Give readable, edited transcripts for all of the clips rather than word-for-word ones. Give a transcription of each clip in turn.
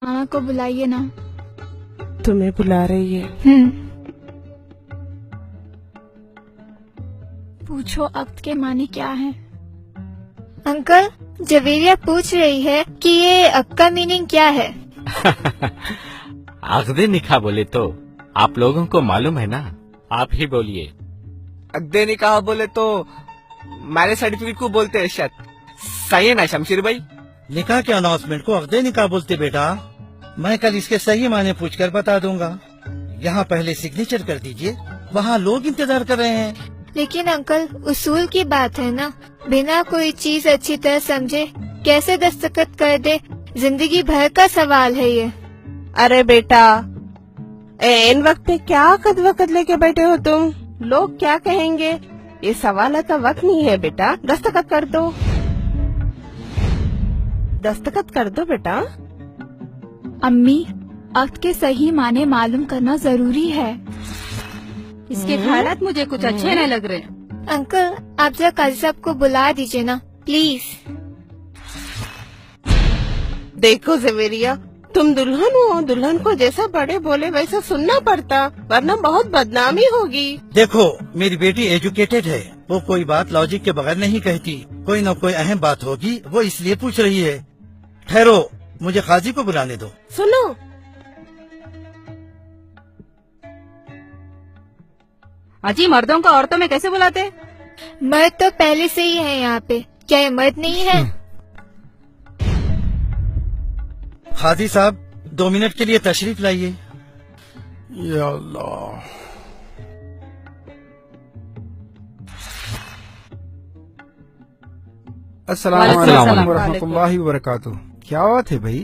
मामा को बुलाइए ना। तुम्हें बुला रही है। पूछो अक्द के माने क्या है। अंकल, जवेरिया पूछ रही है कि ये अक्द का मीनिंग क्या है। अक्दे निकाह बोले तो आप लोगों को मालूम है ना, आप ही बोलिए। अक्दे निकाह बोले तो मैरिज सर्टिफिकेट को बोलते हैं शायद। सही है ना शमशीर भाई? निकाह के अनाउंसमेंट को अक्दे निकाह बोलते बेटा। मैं कल इसके सही माने पूछकर बता दूंगा। यहाँ पहले सिग्नेचर कर दीजिए, वहाँ लोग इंतजार कर रहे हैं। लेकिन अंकल, उसूल की बात है ना, बिना कोई चीज अच्छी तरह समझे कैसे दस्तखत कर दे, जिंदगी भर का सवाल है ये। अरे बेटा, इन वक्त पे क्या कद वक़्त लेके बैठे हो तुम? लोग क्या कहेंगे? ये सवाल का वक्त नहीं है बेटा, दस्तखत कर दो। दस्तखत कर दो बेटा। अम्मी, अक्द के सही माने मालूम करना जरूरी है। इसके ख्यालात मुझे कुछ अच्छे नहीं लग रहे। अंकल, आप जरा काजी साहब को बुला दीजिए ना प्लीज। देखो जवेरिया, तुम दुल्हन हो, दुल्हन को जैसा बड़े बोले वैसा सुनना पड़ता, वरना बहुत बदनामी होगी। देखो, मेरी बेटी एजुकेटेड है, वो कोई बात लॉजिक के बगैर नहीं कहती। कोई न कोई अहम बात होगी, वो इसलिए पूछ रही है। ठहरो, मुझे काजी को बुलाने दो। सुनो, अजी मर्दों को औरतों में कैसे बुलाते? मर्द तो पहले से ही है यहाँ पे, क्या ये मर्द नहीं है? काजी साहब, 2 मिनट के लिए तशरीफ लाइए। या अल्लाह। अस्सलाम वालेकुम वरहमतुल्लाहि वबरकातुहू। क्या बात है भाई?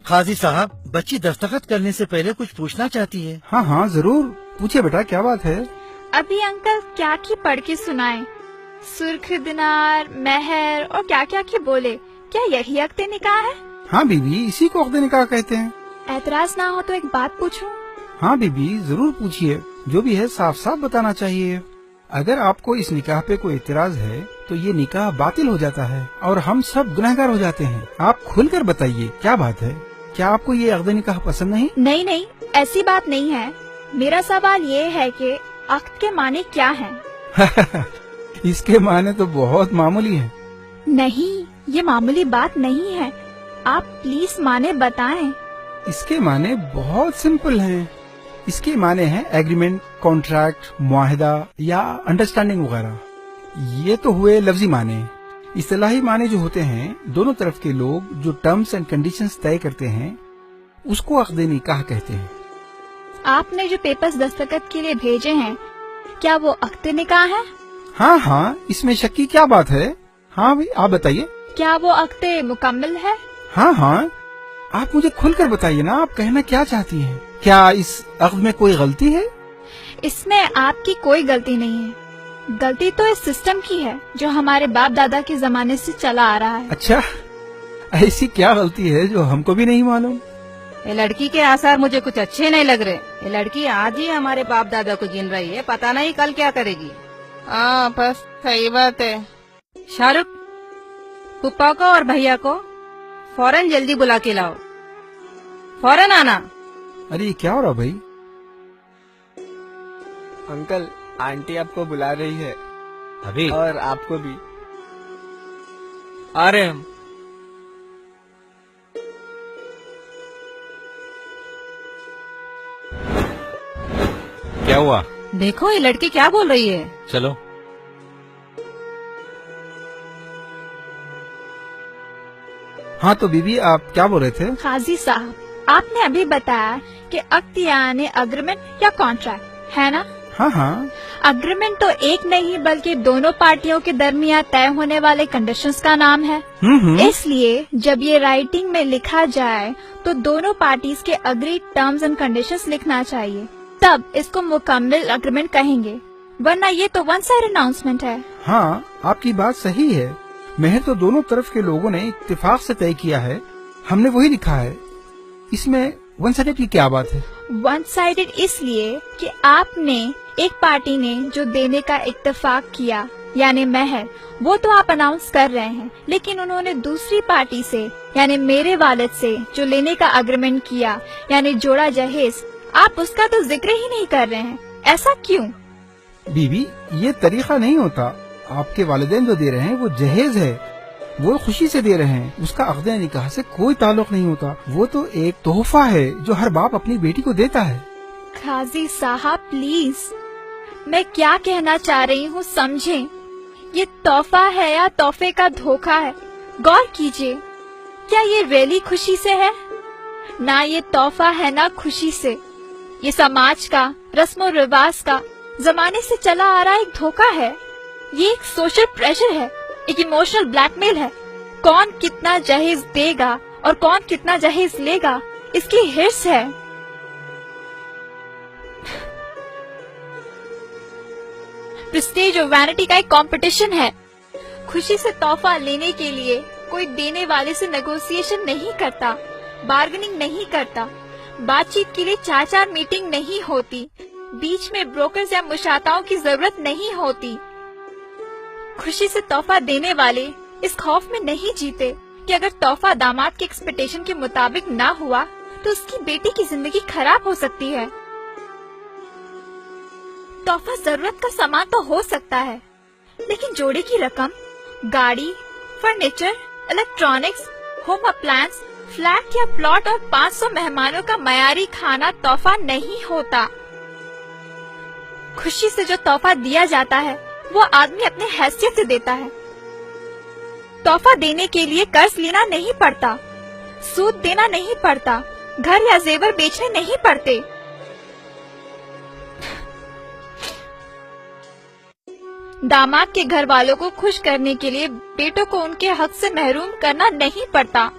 काजी साहब, बच्ची दस्तखत करने से पहले कुछ पूछना चाहती है। हाँ हाँ जरूर, पूछिए बेटा, क्या बात है? अभी अंकल क्या की पढ़ के सुनाए, सुर्ख दिनार, मेहर और क्या क्या की बोले। क्या यही अक्द निकाह है? हाँ बीबी, इसी को अक्द निकाह कहते हैं। एतराज ना हो तो एक बात पूछूं? हाँ बीबी, जरूर पूछिए। जो भी है साफ साफ बताना चाहिए। अगर आपको इस निकाह पे कोई एतराज है तो ये निकाह बातिल हो जाता है और हम सब गुनहगार हो जाते हैं। आप खुलकर बताइए, क्या बात है? क्या आपको ये अक्द निकाह पसंद नहीं? नहीं नहीं, ऐसी बात नहीं है। मेरा सवाल ये है कि अक्द के माने क्या हैं? इसके माने तो बहुत मामूली है। नहीं, ये मामूली बात नहीं है। आप प्लीज माने बताएं। इसके माने बहुत सिंपल हैं। इसके माने हैं एग्रीमेंट, कॉन्ट्रैक्ट, मुआहदा या अंडरस्टैंडिंग वगैरह। ये तो हुए लफ्जी माने। इस्तिलाही माने जो होते हैं, दोनों तरफ के लोग जो टर्म्स एंड कंडीशंस तय करते हैं, उसको अक्द निकाह कहते हैं। आपने जो पेपर्स दस्तखत के लिए भेजे हैं, क्या वो अक्द निकाह है? हाँ हाँ, इसमें शक की क्या बात है? हाँ भाई, आप बताइए। क्या वो अक्द मुकम्मल है? हाँ हाँ, आप मुझे खुलकर बताइए ना, आप कहना क्या चाहती हैं? क्या इस अक्द में कोई गलती है? इसमें आपकी कोई गलती नहीं है। गलती तो इस सिस्टम की है जो हमारे बाप दादा के जमाने से चला आ रहा है। अच्छा, ऐसी क्या गलती है जो हमको भी नहीं मालूम? ये लड़की के आसार मुझे कुछ अच्छे नहीं लग रहे। ये लड़की आज ही हमारे बाप दादा को गिन रही है, पता नहीं कल क्या करेगी। हाँ बस सही बात है। शाहरुख, पुप्पा को और भैया को फौरन जल्दी बुला के लाओ, फौरन आना। अरे ये क्या हो रहा भाई? अंकल, आंटी आपको बुला रही है। अभी और आपको भी। आ रहे हम। क्या हुआ? देखो ये लड़की क्या बोल रही है। चलो। हाँ तो बीबी, आप क्या बोल रहे थे? काजी साहब, आपने अभी बताया कि अक्द यानी अग्रीमेंट या कॉन्ट्रैक्ट है ना? हाँ हाँ, अग्रीमेंट तो एक नहीं बल्कि दोनों पार्टियों के दरमियान तय होने वाले कंडीशंस का नाम है। इसलिए जब ये राइटिंग में लिखा जाए तो दोनों पार्टीज के अग्रीड टर्म्स एंड कंडीशंस लिखना चाहिए, तब इसको मुकम्मल अग्रीमेंट कहेंगे, वरना ये तो वन साइड अनाउंसमेंट है। हाँ, आपकी बात सही है। मेहर तो दोनों तरफ के लोगों ने इत्तेफाक से तय किया है, हमने वही लिखा है। इसमें वन साइडेड की क्या बात है? वन साइडेड इसलिए कि आपने, एक पार्टी ने जो देने का इत्तेफाक किया यानी महर, वो तो आप अनाउंस कर रहे हैं, लेकिन उन्होंने दूसरी पार्टी से यानी मेरे वालिद से जो लेने का एग्रीमेंट किया यानी जोड़ा जहेज, आप उसका तो जिक्र ही नहीं कर रहे हैं। ऐसा क्यों? बीबी, ये तरीका नहीं होता। आपके वालिदैन जो दे रहे हैं वो जहेज है, वो खुशी से दे रहे हैं, उसका अक़द निकाह से कोई ताल्लुक नहीं होता। वो तो एक तोहफा है जो हर बाप अपनी बेटी को देता है। काजी साहब प्लीज, मैं क्या कहना चाह रही हूँ समझें। ये तोहफा है या तोहफे का धोखा है, गौर कीजिए। क्या ये रियली खुशी से है? ना ये तोहफा है ना खुशी से। ये समाज का, रस्म और रिवाज का, जमाने से चला आ रहा एक धोखा है। ये एक सोशल प्रेशर है, एक इमोशनल ब्लैकमेल है। कौन कितना जहेज देगा और कौन कितना जहेज लेगा, इसकी हिर्स है। प्रेस्टीज और वैनिटी का एक कंपटीशन है। खुशी से तोहफा लेने के लिए कोई देने वाले से नेगोशिएशन नहीं करता, बार्गेनिंग नहीं करता, बातचीत के लिए 4-4 मीटिंग नहीं होती, बीच में ब्रोकर्स या मुशाताओं की जरूरत नहीं होती। खुशी से तोहफा देने वाले इस खौफ में नहीं जीते कि अगर तोहफा दामाद के एक्सपेक्टेशन के मुताबिक ना हुआ तो उसकी बेटी की जिंदगी खराब हो सकती है। तोहफा जरूरत का सामान तो हो सकता है, लेकिन जोड़े की रकम, गाड़ी, furniture, electronics, home appliance, flat या प्लॉट और 500 मेहमानों का मयारी खाना तोहफा नहीं होता। खुशी से जो तोहफा दिया जाता है वो आदमी अपने हैसियत से देता है। तोहफा देने के लिए कर्ज लेना नहीं पड़ता, सूद देना नहीं पड़ता, घर या जेवर बेचने नहीं पड़ते। दामाद के घर वालों को खुश करने के लिए बेटों को उनके हक से महरूम करना नहीं पड़ता।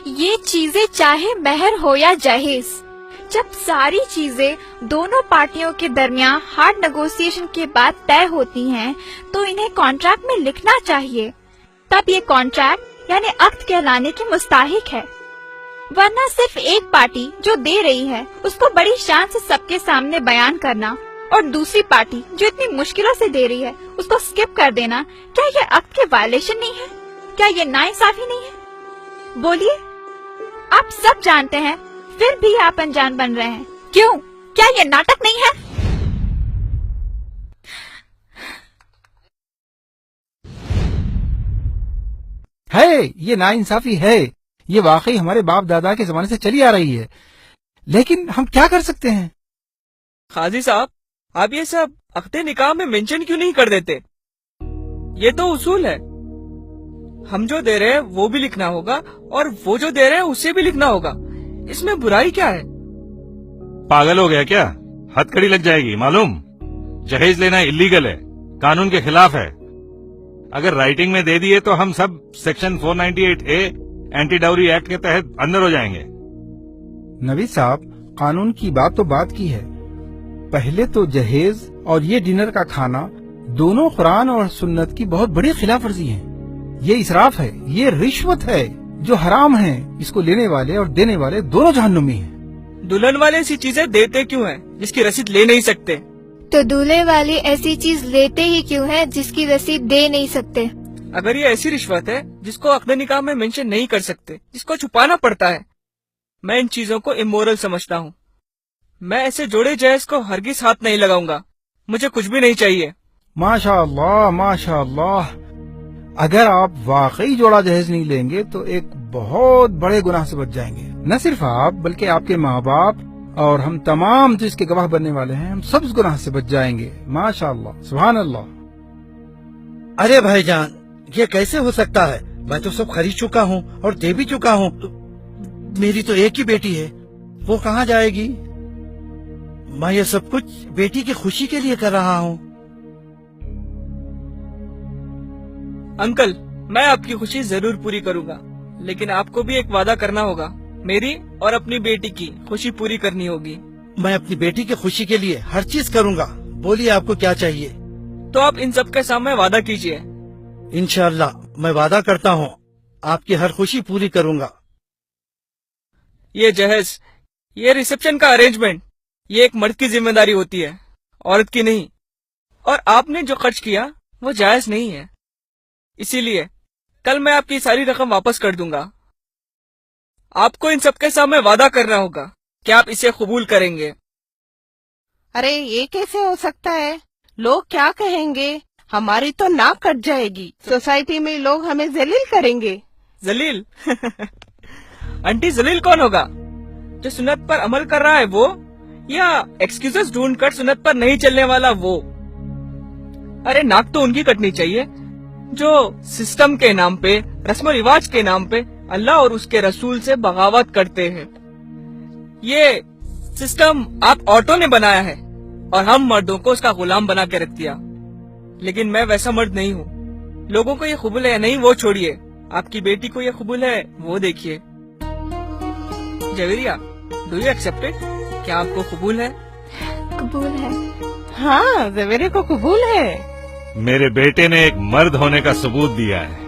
ये चीजें चाहे महर हो या जहेज, जब सारी चीजें दोनों पार्टियों के दरमियान हार्ड नेगोशिएशन के बाद तय होती हैं, तो इन्हें कॉन्ट्रैक्ट में लिखना चाहिए। तब ये कॉन्ट्रैक्ट यानी अक्द कहलाने के मुस्ताहिक है। वरना सिर्फ एक पार्टी जो दे रही है उसको बड़ी शान से सबके सामने बयान करना और दूसरी पार्टी जो इतनी मुश्किलों से दे रही है उसको स्किप कर देना, क्या ये अक्द के वायलेशन नहीं है? क्या ये नाइंसाफी नहीं है? बोलिए, आप सब जानते हैं फिर भी आप अनजान बन रहे हैं। क्यों? क्या ये नाटक नहीं है? ये नाइंसाफी है, ये वाकई हमारे बाप दादा के जमाने से चली आ रही है, लेकिन हम क्या कर सकते हैं? काजी साहब, आप ये सब अक़्द निकाह में मेंशन क्यों नहीं कर देते? ये तो उसूल है। हम जो दे रहे हैं वो भी लिखना होगा और वो जो दे रहे हैं उसे भी लिखना होगा। इसमें बुराई क्या है? पागल हो गया क्या? हथकड़ी लग जाएगी मालूम। जहेज लेना इलीगल है, कानून के खिलाफ है। अगर राइटिंग में दे दिए तो हम sub section 498A anti dowry act के तहत अंदर हो जाएंगे। नबी साहब, कानून की बात तो बात की है। पहले तो जहेज और ये डिनर का खाना दोनों कुरान और सुन्नत की बहुत बड़ी खिलाफ वर्जी है। ये इसराफ है, ये रिश्वत है जो हराम है। इसको लेने वाले और देने वाले दोनों जहन्नुमी हैं। दुल्हन वाले ऐसी चीजें देते क्यों हैं जिसकी रसीद ले नहीं सकते? तो दूल्हे वाले ऐसी चीज लेते ही क्यों है जिसकी रसीद दे नहीं सकते? अगर ये ऐसी रिश्वत है जिसको अक़्द निकाह में मेंशन नहीं कर सकते, जिसको छुपाना पड़ता है, मैं इन चीजों को इमोरल समझता हूँ। मैं ऐसे जोड़े जहेज को हरगिज हाथ नहीं लगाऊंगा। मुझे कुछ भी नहीं चाहिए। माशाअल्लाह, माशाअल्लाह। अगर आप वाकई जोड़ा जहेज नहीं लेंगे तो एक बहुत बड़े गुनाह से बच जाएंगे। न सिर्फ आप बल्कि आपके माँ बाप और हम तमाम जो इसके गवाह बनने वाले हैं, हम सब इस गुनाह से बच जाएंगे। माशाअल्लाह, सुभान अल्लाह। अरे भाईजान, ये कैसे हो सकता है? मैं तो सब खरीद चुका हूँ और दे भी चुका हूँ। मेरी तो एक ही बेटी है, वो कहाँ जाएगी? मैं ये सब कुछ बेटी की खुशी के लिए कर रहा हूँ। अंकल, मैं आपकी खुशी जरूर पूरी करूंगा, लेकिन आपको भी एक वादा करना होगा। मेरी और अपनी बेटी की खुशी पूरी करनी होगी। मैं अपनी बेटी की खुशी के लिए हर चीज करूँगा। बोलिए, आपको क्या चाहिए? तो आप इन सब के सामने वादा कीजिए। इंशाअल्लाह मैं वादा करता हूँ आपकी हर खुशी पूरी करूँगा। ये जहेज, ये रिसेप्शन का अरेंजमेंट, ये एक मर्द की जिम्मेदारी होती है, औरत की नहीं। और आपने जो खर्च किया وہ جائز نہیں ہے. اسی لیے کل میں آپ کی ساری رقم واپس کر دوں گا. آپ کو ان سب کے سامنے وعدہ کرنا ہوگا کہ آپ اسے قبول کریں گے. ارے یہ کیسے ہو سکتا ہے؟ لوگ کیا کہیں گے؟ ہماری تو ناک کٹ جائے گی. سوسائٹی میں لوگ ہمیں ذلیل کریں گے. ذلیل؟ آنٹی ذلیل کون ہوگا؟ جو سنت پر عمل کر رہا ہے وہ، یا ایکسکیوزز ڈھونڈ کر سنت پر نہیں چلنے والا وہ؟ ارے ناک تو ان کی کٹنی چاہیے جو سسٹم کے نام پہ، رسم و رواج کے نام پہ اللہ اور اس کے رسول سے بغاوت کرتے ہیں. یہ سسٹم آپ عورتوں نے بنایا ہے اور ہم مردوں کو اس کا غلام بنا کے رکھ دیا. لیکن میں ویسا مرد نہیں ہوں. لوگوں کو یہ قبول ہے یا نہیں وہ چھوڑیے، آپ کی بیٹی کو یہ قبول ہے وہ دیکھیے. Javeria, do you accept it? کیا آپ کو قبول ہے؟ قبول ہے. ہاں زویرے کو قبول ہے. میرے بیٹے نے ایک مرد ہونے کا ثبوت دیا ہے.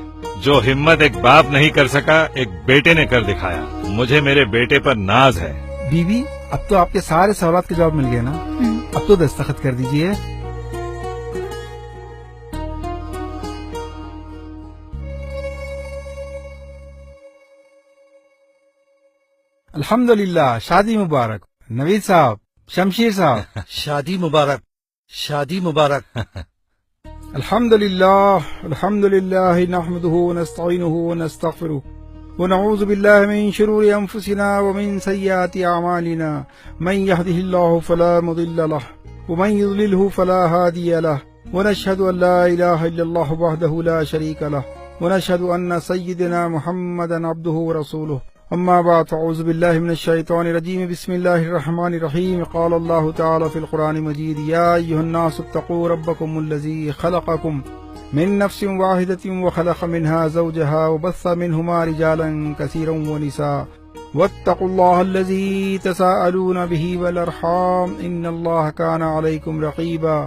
جو ہمت ایک باپ نہیں کر سکا ایک بیٹے نے کر دکھایا. مجھے میرے بیٹے پر ناز ہے. بیوی اب تو آپ کے سارے سوالات کے جواب مل گئے نا؟ اب تو دستخط کر دیجئے. الحمدللہ، شادی مبارک. نوید صاحب، شمشیر صاحب، شادی مبارک، شادی مبارک. الحمدللہ الحمدللہ نحمده ونستعینه ونستغفره ونعوذ باللہ من شرور انفسنا ومن سیئات اعمالنا من يهده الله فلا مضل له ومن يضلله فلا هادي له ونشهد ان لا اله الا الله وحده لا شريك له ونشهد ان سيدنا محمدا عبده ورسوله. اما بعد، اعوذ باللہ من الشیطان الرجیم. بسم اللہ الرحمن الرحیم. قال اللہ تعالی فی القرآن المجید: یا ایھا الناس اتقوا ربکم الذی خلقکم من نفس واحدۃ وخلق منها زوجها وبث منهما رجالا کثیرا ونساء واتقوا اللہ الذی تساءلون به والارحام ان اللہ کان علیکم رقیبا.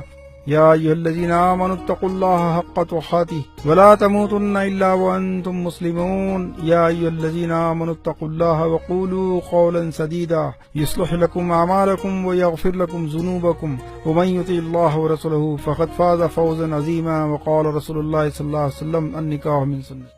یا ایھا الذین آمنوا اتقوا اللہ حق تقاته ولا تموتن الا وانتم مسلمون. یا ایھا الذین آمنوا اتقوا اللہ وقولوا قولا سدیدا یصلح لکم اعمالکم ویغفر لکم ذنوبکم ومن یطع اللہ ورسولہ فقد فاز فوزا عظیما. وقال رسول اللہ صلی اللہ علیہ وسلم: النکاح من سنت.